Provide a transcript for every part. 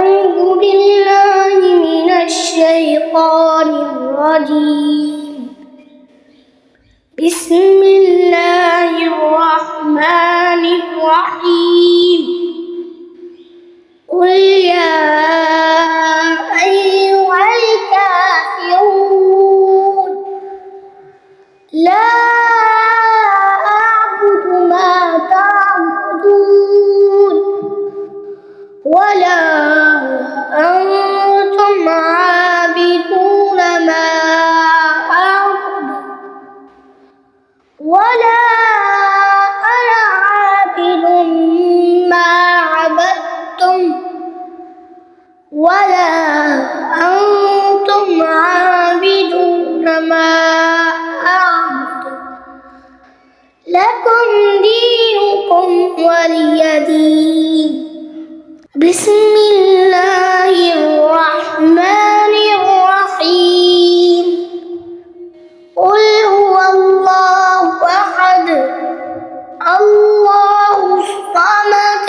أعوذ بالله من الشيطان الرجيم. بسم الله الرحمن الرحيم. قل يا أيها الكافرون لا أعبد ما تعبدون ولا أنتم عابدون ما أعبد ولا أنا عابد ما عبدتم ولا أنتم عابدون ما أعبد لكم دينكم ولي دين. بسم الله الرحمن الرحيم. قل هو الله أحد الله الصمد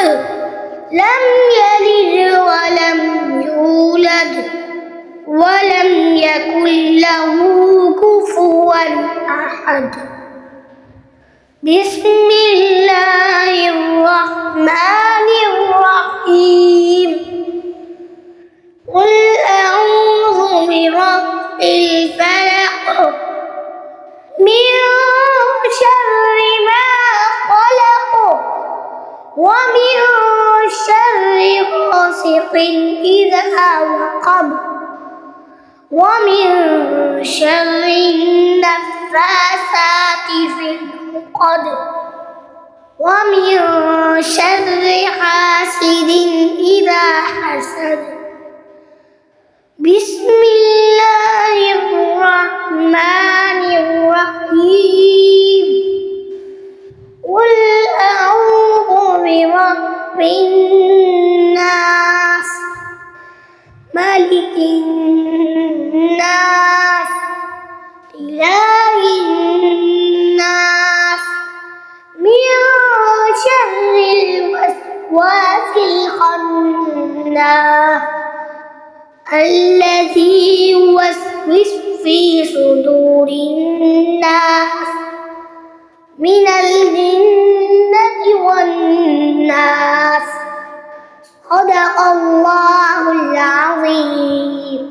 لم يلد ولم يولد ولم يكن له كفوا أحد. بسم الله الرحمن الرحيم. قل أعوذ برب الفلق من شر ما خلق ومن شر غاسق إذا وقب ومن شر النفاثات في العقد ومن شر حاسد إذا حسد. بسم الله الرحمن الرحيم. قل أعوذ برب الناس ملك الناس إله الناس من شر الوسواس الخناس الذي يوسوس في صدور الناس من الجنة والناس. صدق الله العظيم.